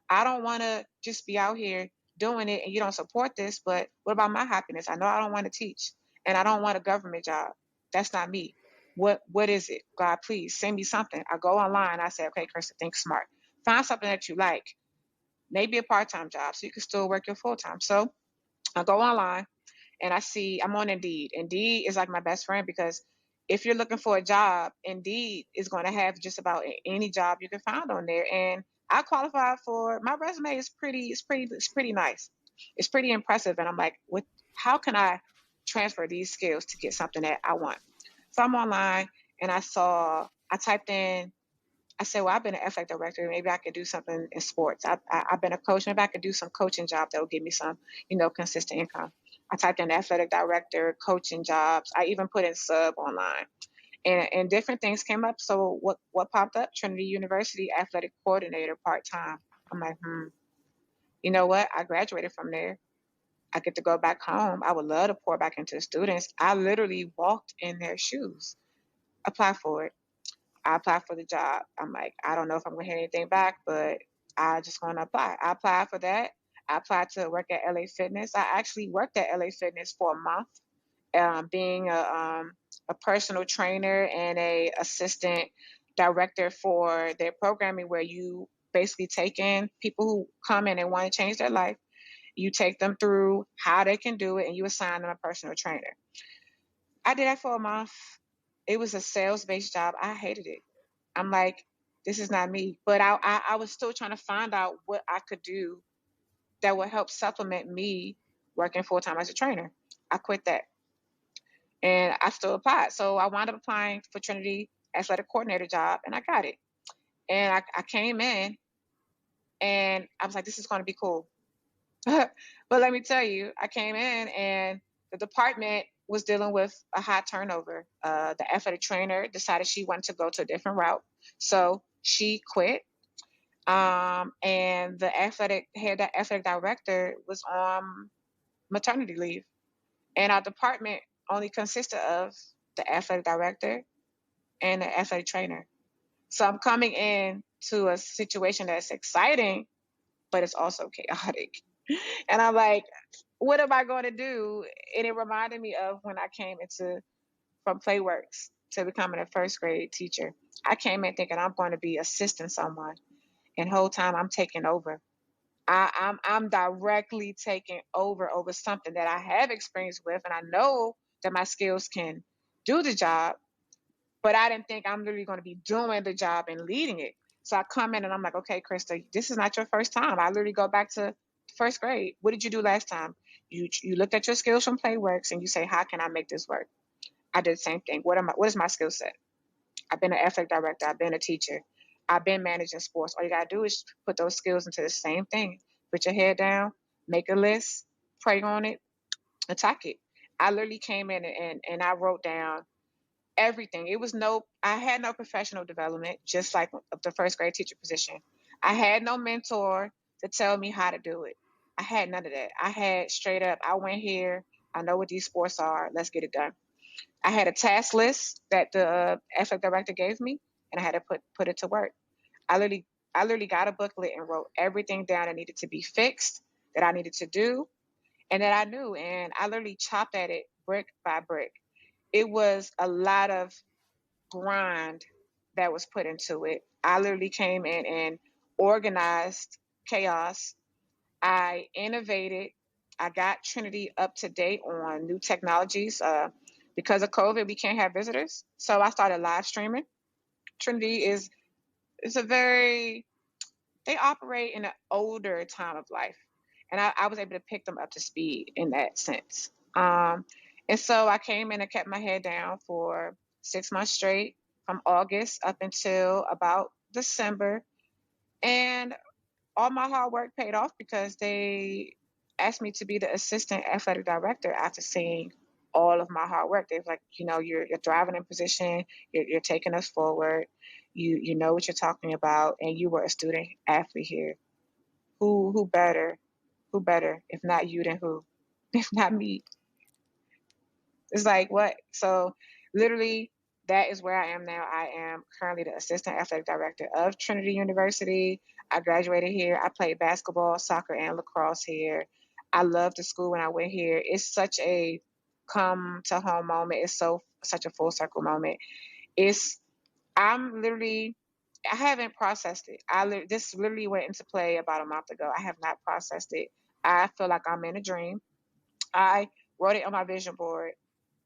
I don't want to just be out here doing it and you don't support this, but what about my happiness? I know I don't want to teach and I don't want a government job. That's not me. What is it? God, please send me something. I go online. I say, okay, Christa, think smart. Find something that you like, maybe a part-time job so you can still work your full-time. So I go online and I see I'm on Indeed. Indeed is like my best friend because if you're looking for a job, Indeed is going to have just about any job you can find on there. And I qualified for my resume is pretty nice. It's pretty impressive. And I'm like, what? How can I transfer these skills to get something that I want? So I'm online and I typed in. I said, well, I've been an athletic director. Maybe I could do something in sports. I've been a coach. Maybe I could do some coaching job that will give me some, consistent income. I typed in athletic director, coaching jobs. I even put in sub online, and different things came up. So what popped up? Trinity University athletic coordinator part time. I'm like, you know what? I graduated from there. I get to go back home. I would love to pour back into the students. I literally walked in their shoes, apply for it. I applied for the job. I'm like, I don't know if I'm gonna hear anything back, but I just want to apply. I applied for that. I applied to work at LA Fitness. I actually worked at LA Fitness for a month, being a personal trainer and a assistant director for their programming, where you basically take in people who come in and want to change their life. You take them through how they can do it, and you assign them a personal trainer. I did that for a month. It was a sales based job. I hated it. I'm like, this is not me. But I was still trying to find out what I could do that would help supplement me working full time as a trainer. I quit that and I still applied. So I wound up applying for Trinity athletic coordinator job and I got it. And I came in and I was like, this is going to be cool. But let me tell you, I came in and the department was dealing with a high turnover. The athletic trainer decided she wanted to go to a different route. So she quit. And the athletic director was on maternity leave. And our department only consisted of the athletic director and the athletic trainer. So I'm coming in to a situation that's exciting, but it's also chaotic. And I'm like, what am I going to do? And it reminded me of when I came into from Playworks to becoming a first grade teacher. I came in thinking I'm going to be assisting someone, and the whole time I'm taking over. I'm directly taking over something that I have experience with, and I know that my skills can do the job. But I didn't think I'm literally going to be doing the job and leading it. So I come in and I'm like, okay, Christa, this is not your first time. I literally go back to first grade. What did you do last time? You looked at your skills from Playworks and you say, how can I make this work? I did the same thing. What is my skill set? I've been an athletic director. I've been a teacher. I've been managing sports. All you gotta do is put those skills into the same thing. Put your head down, make a list, pray on it, attack it. I literally came in and I wrote down everything. I had no professional development, just like the first grade teacher position. I had no mentor to tell me how to do it. I had none of that. I had straight up, I went here. I know what these sports are. Let's get it done. I had a task list that the athletic director gave me, and I had to put it to work. I literally I literally got a booklet and wrote everything down that needed to be fixed, that I needed to do, and that I knew. And I literally chopped at it brick by brick. It was a lot of grind that was put into it. I literally came in and organized chaos. I innovated. I got Trinity up to date on new technologies. Because of COVID, we can't have visitors. So I started live streaming. Trinity is a very they operate in an older time of life. And I was able to pick them up to speed in that sense. And so I came in and kept my head down for 6 months straight from August up until about December. And all my hard work paid off because they asked me to be the assistant athletic director after seeing all of my hard work. They're like, you're thriving in position, you're taking us forward, you know what you're talking about, and you were a student athlete here. Who better? Who better? If not you, then who? If not me? It's like what? So literally, that is where I am now. I am currently the assistant athletic director of Trinity University. I graduated here. I played basketball, soccer, and lacrosse here. I loved the school when I went here. It's such a come to home moment. It's such a full circle moment. It's I'm literally I haven't processed it. This literally went into play about a month ago. I have not processed it. I feel like I'm in a dream. I wrote it on my vision board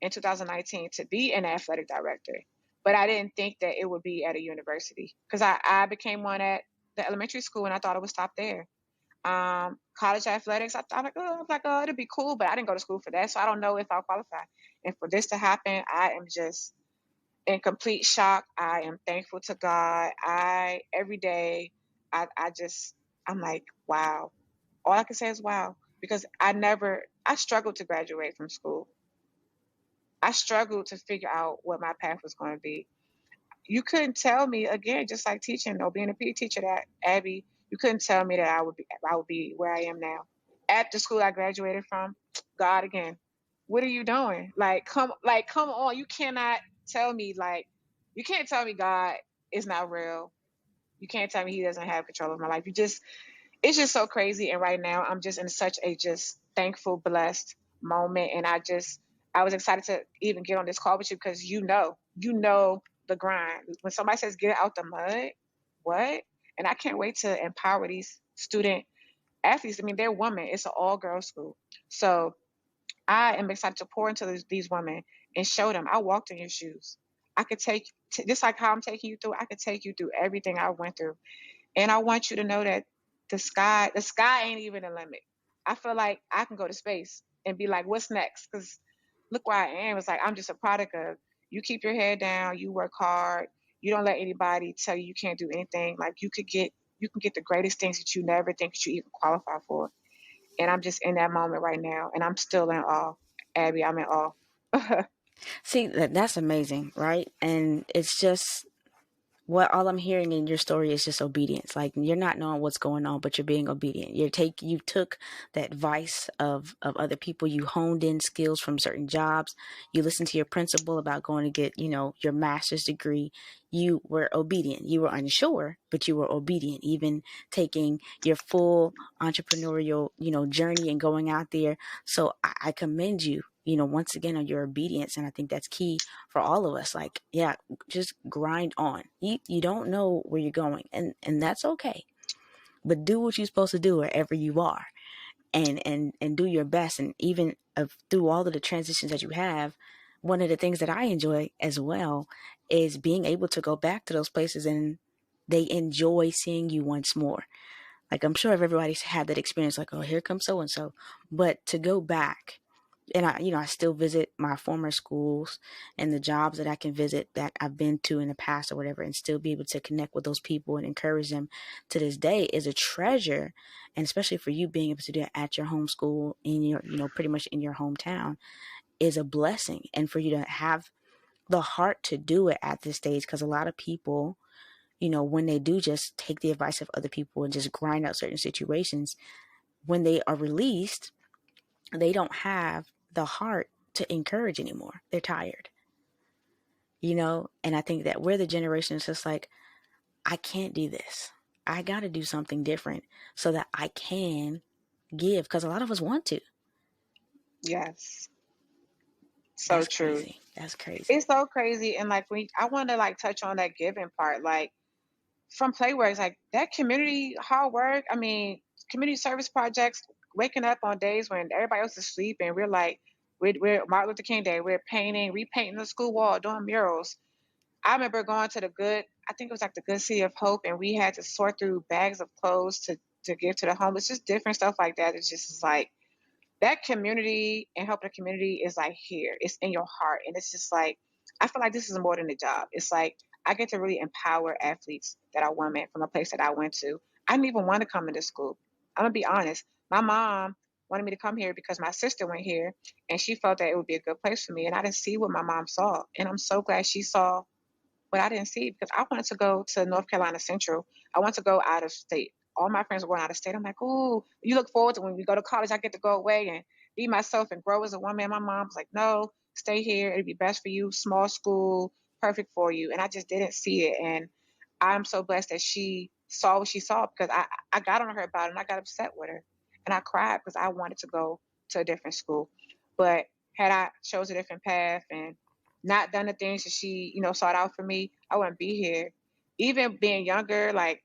in 2019 to be an athletic director, but I didn't think that it would be at a university because I became one at the elementary school and I thought it would stop there. College athletics, I thought oh, it'd be cool, but I didn't go to school for that, so I don't know if I'll qualify. And for this to happen, I am just in complete shock. I am thankful to God. Every day, I just, I'm like, wow. All I can say is wow, because I struggled to graduate from school. I struggled to figure out what my path was going to be. You couldn't tell me again, just like teaching or being a PE teacher, that Abby, you couldn't tell me that I would be where I am now. At the school I graduated from, God again, what are you doing? Come on. You can't tell me God is not real. You can't tell me he doesn't have control of my life. It's just so crazy. And right now I'm just in such a just thankful, blessed moment. And I was excited to even get on this call with you because you know the grind. When somebody says get out the mud, what? And I can't wait to empower these student athletes. I mean, they're women. It's an all girls school. So I am excited to pour into these women and show them I walked in your shoes. I could just like how I'm taking you through, I could take you through everything I went through. And I want you to know that the sky ain't even the limit. I feel like I can go to space and be like, what's next? Because look where I am. It's like I'm just a product of you keep your head down, you work hard, you don't let anybody tell you you can't do anything. Like you can get the greatest things that you never think that you even qualify for. And I'm just in that moment right now, and I'm still in awe. Abby, I'm in awe. See, that's amazing, right? And it's just what all I'm hearing in your story is just obedience. Like you're not knowing what's going on, but you're being obedient. You took that advice of other people. You honed in skills from certain jobs. You listened to your principal about going to get, your master's degree. You were obedient. You were unsure, but you were obedient. Even taking your full entrepreneurial, journey and going out there. So I commend you, once again on your obedience. And I think that's key for all of us. Like, yeah, just grind on. You don't know where you're going, and that's okay. But do what you're supposed to do wherever you are, and do your best. And even through all of the transitions that you have, one of the things that I enjoy as well is being able to go back to those places and they enjoy seeing you once more. Like I'm sure everybody's had that experience, like, oh, here comes so and so. But to go back, and I still visit my former schools and the jobs that I can visit that I've been to in the past or whatever, and still be able to connect with those people and encourage them to this day is a treasure. And especially for you being able to do it at your home school in your, pretty much in your hometown is a blessing. And for you to have the heart to do it at this stage, because a lot of people, when they do just take the advice of other people and just grind out certain situations, when they are released, they don't have the heart to encourage anymore. They're tired, and I think that we're the generation that's just like, I can't do this. I got to do something different so that I can give, because a lot of us want to. Yes, so That's true. crazy. That's crazy. It's so crazy. And like I want to like touch on that giving part, like from Playworks, like that community hard work. I mean, community service projects, waking up on days when everybody else is asleep, and we're like, we're Martin Luther King Day, we're repainting the school wall, doing murals. I remember going to I think it was like the Good City of Hope, and we had to sort through bags of clothes to give to the homeless, just different stuff like that. It's just like that community and helping the community is like here. It's in your heart. And it's just like, I feel like this is more than a job. It's like I get to really empower athletes that are women from a place that I went to. I didn't even want to come into school. I'm gonna be honest. My mom wanted me to come here because my sister went here and she felt that it would be a good place for me. And I didn't see what my mom saw. And I'm so glad she saw what I didn't see because I wanted to go to North Carolina Central. I want to go out of state. All my friends were going out of state. I'm like, ooh, you look forward to when we go to college, I get to go away and be myself and grow as a woman. My mom was like, no, stay here. It'd be best for you. Small school, perfect for you. And I just didn't see it. And I'm so blessed that she saw what she saw because I got on her about it and I got upset with her. And I cried because I wanted to go to a different school. But had I chose a different path and not done the things that she, sought out for me, I wouldn't be here. Even being younger, like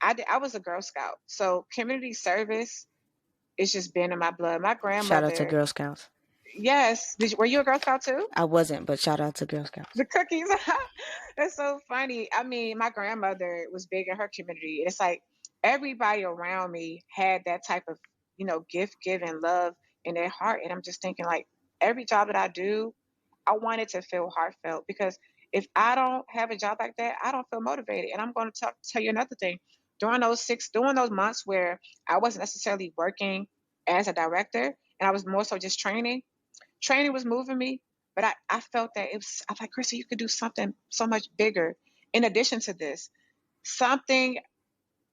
I was a Girl Scout. So community service, it's just been in my blood. My Shout out to grandmother, Girl Scouts. yes. Were you a Girl Scout too? I wasn't, but shout out to Girl Scouts. The cookies. That's so funny. I mean, my grandmother was big in her community. It's like everybody around me had that type of, gift giving love in their heart. And I'm just thinking like every job that I do, I want it to feel heartfelt because if I don't have a job like that, I don't feel motivated. And I'm going to tell you another thing. During those months where I wasn't necessarily working as a director and I was more so just training was moving me, but I felt that I was like, Christa, you could do something so much bigger in addition to this. Something,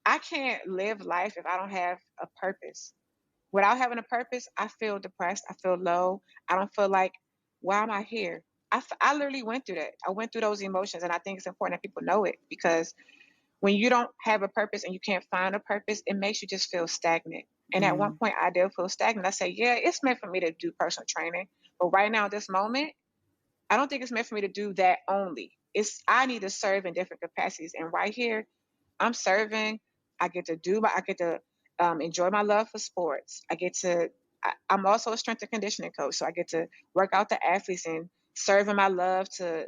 I can't live life if I don't have a purpose. Without having a purpose, I feel depressed. I feel low. I don't feel like, why am I here? I literally went through that. I went through those emotions, and I think it's important that people know it because when you don't have a purpose and you can't find a purpose, it makes you just feel stagnant. And at one Mm. point, I did feel stagnant. I said, yeah, it's meant for me to do personal training. But right now, at this moment, I don't think it's meant for me to do that only. I need to serve in different capacities. And right here, I'm serving. I get to enjoy my love for sports. I'm also a strength and conditioning coach. So I get to work out the athletes and serve in my love to,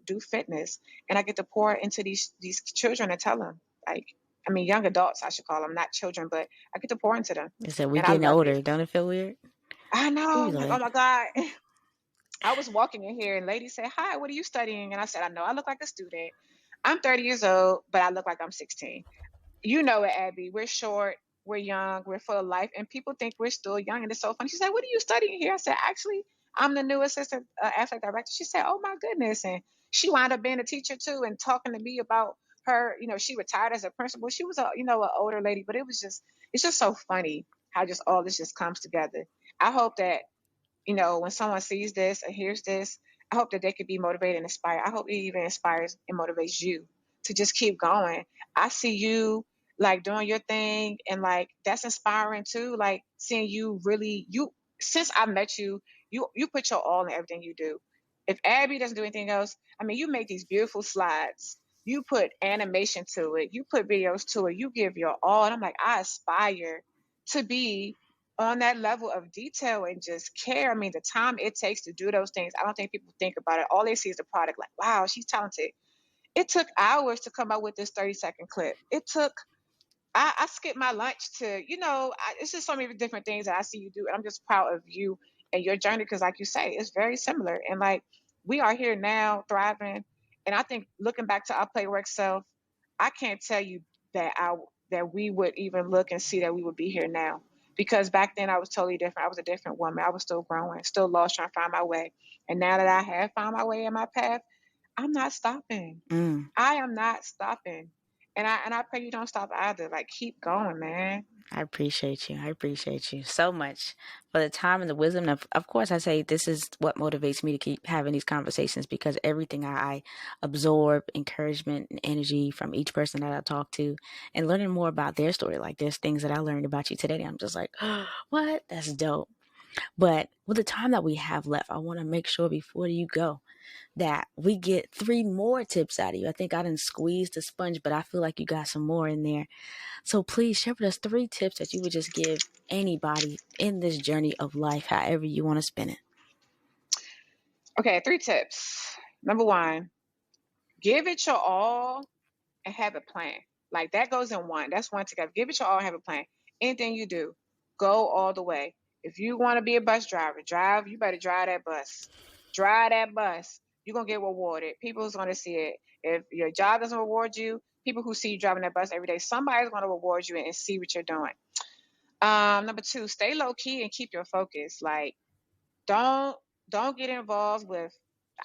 do fitness. And I get to pour into these children and tell them, like, I mean, young adults, I should call them, not children, but I get to pour into them. They said we And I getting love it. older. Don't it feel weird? I know. We I'm like, oh like, my God. I was walking in here and ladies said, hi, what are you studying? And I said, I know I look like a student. I'm 30 years old, but I look like I'm 16. You know it, Abby. We're short, we're young, we're full of life, and people think we're still young. And it's so funny. She said, what are you studying here? I said, actually, I'm the new assistant athletic director. She said, oh my goodness. And she wound up being a teacher too and talking to me about her, she retired as a principal. She was an older lady, but it's just so funny how just all this just comes together. I hope that when someone sees this or hears this, I hope that they could be motivated and inspired. I hope it even inspires and motivates you to just keep going. I see you like doing your thing and like that's inspiring too. Like seeing you really since I met you, you put your all in everything you do. If Abby doesn't do anything else, I mean you make these beautiful slides. You put animation to it, you put videos to it, you give your all. And I'm like, I aspire to be on that level of detail and just care. I mean, the time it takes to do those things, I don't think people think about it. All they see is the product, like, wow, she's talented. It took hours to come up with this 30-second clip. I skipped my lunch to, it's just so many different things that I see you do. And I'm just proud of you and your journey because, like you say, it's very similar. And like, we are here now thriving. And I think looking back to our playwork self, I can't tell you that that we would even look and see that we would be here now. Because back then I was totally different. I was a different woman. I was still growing, still lost, trying to find my way. And now that I have found my way in my path, I'm not stopping. mm, I am not stopping. And I pray you don't stop either. Like keep going, man. I appreciate you. I appreciate you so much for the time and the wisdom. Of course, I say this is what motivates me to keep having these conversations because everything I absorb encouragement and energy from each person that I talk to and learning more about their story. Like there's things that I learned about you today. I'm just like, oh, what? That's dope. But with the time that we have left, I want to make sure before you go that we get 3 more tips out of you. I think I didn't squeeze the sponge, but I feel like you got some more in there. So please share with us 3 tips that you would just give anybody in this journey of life, however you want to spin it. Okay, 3 tips. Number 1, give it your all and have a plan. Like that goes in one. That's one together. Give it your all and have a plan. Anything you do, go all the way. If you want to be a bus driver, you better drive that bus. Drive that bus. You're going to get rewarded. People's going to see it. If your job doesn't reward you, people who see you driving that bus every day, somebody's going to reward you and see what you're doing. Number two, stay low key and keep your focus. Like, don't don't get involved with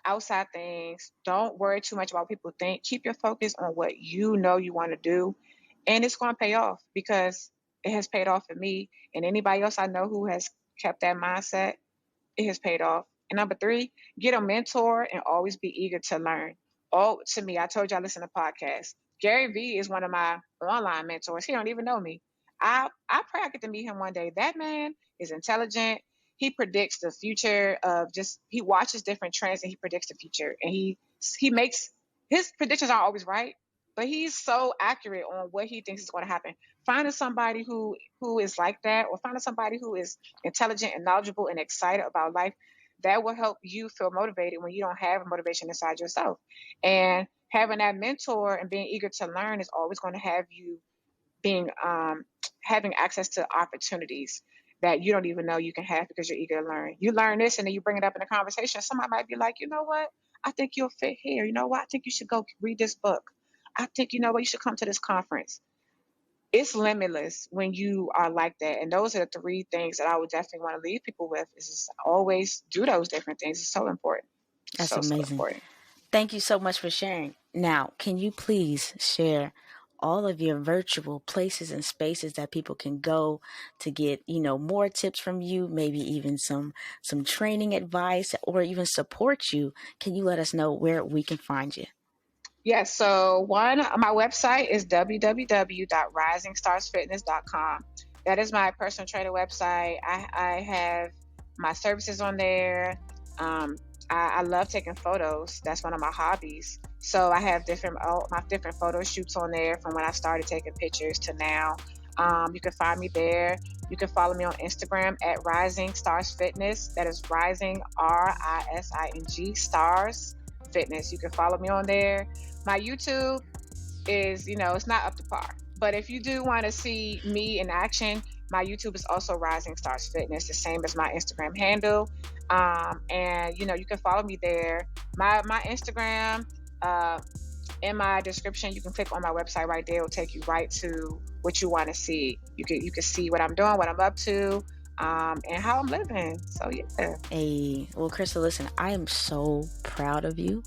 outside things. Don't worry too much about what people think. Keep your focus on what you know you want to do, and it's going to pay off because it has paid off for me and anybody else I know who has kept that mindset. It has paid off. And number three, get a mentor and always be eager to learn. Oh, to me, I told you I listen to podcasts. Gary Vee is one of my online mentors. He don't even know me. I pray I get to meet him one day. That man is intelligent. He predicts the future of just he watches different trends and he predicts the future. And he makes his predictions aren't always right, but he's so accurate on what he thinks is going to happen. Finding somebody who is like that, or finding somebody who is intelligent and knowledgeable and excited about life, that will help you feel motivated when you don't have a motivation inside yourself. And having that mentor and being eager to learn is always going to have you being having access to opportunities that you don't even know you can have because you're eager to learn. You learn this and then you bring it up in a conversation. Somebody might be like, you know what? I think you'll fit here. You know what? I think you should go read this book. I think, you know what? You should come to this conference. It's limitless when you are like that. And those are the three things that I would definitely want to leave people with is just always do those different things. It's so important. That's So amazing. important. Thank you so much for sharing. Now, can you please share all of your virtual places and spaces that people can go to get, more tips from you, maybe even some training advice or even support you? Can you let us know where we can find you? Yes, so my website is www.risingstarsfitness.com. That is my personal trainer website. I have my services on there. I love taking photos. That's one of my hobbies. So I have my different photo shoots on there from when I started taking pictures to now. You can find me there. You can follow me on Instagram at Rising Stars Fitness. That is Rising RISING Stars Fitness. You can follow me on there. My YouTube is, it's not up to par. But if you do want to see me in action, my YouTube is also Rising Stars Fitness, the same as my Instagram handle. And you can follow me there. My Instagram, in my description, you can click on my website right there. It'll take you right to what you want to see. You can see what I'm doing, what I'm up to, and how I'm living. So yeah. Hey, well, Christa, listen, I am so proud of you.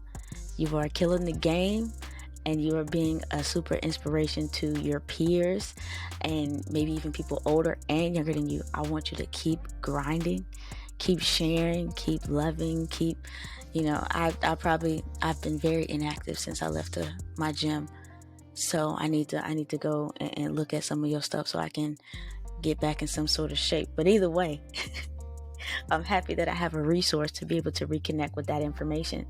You are killing the game and you are being a super inspiration to your peers and maybe even people older and younger than you. I want you to keep grinding, keep sharing, keep loving, I've been very inactive since I left my gym. So I need to go and look at some of your stuff so I can get back in some sort of shape. But either way, I'm happy that I have a resource to be able to reconnect with that information.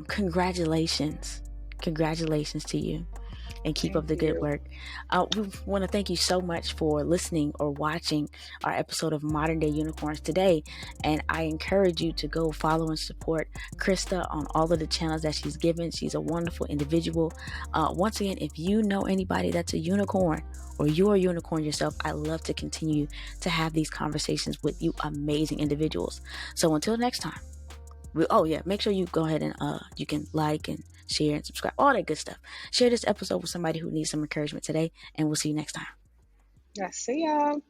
Congratulations to you, and keep up the good work. We want to thank you so much for listening or watching our episode of Modern Day Unicorns today. And I encourage you to go follow and support Christa on all of the channels that she's given. She's a wonderful individual. Once again, if you know anybody that's a unicorn or you're a unicorn yourself, I love to continue to have these conversations with you amazing individuals. So until next time, make sure you go ahead and you can like and share and subscribe, all that good stuff. Share this episode with somebody who needs some encouragement today, and we'll see you next time. Yeah, see y'all.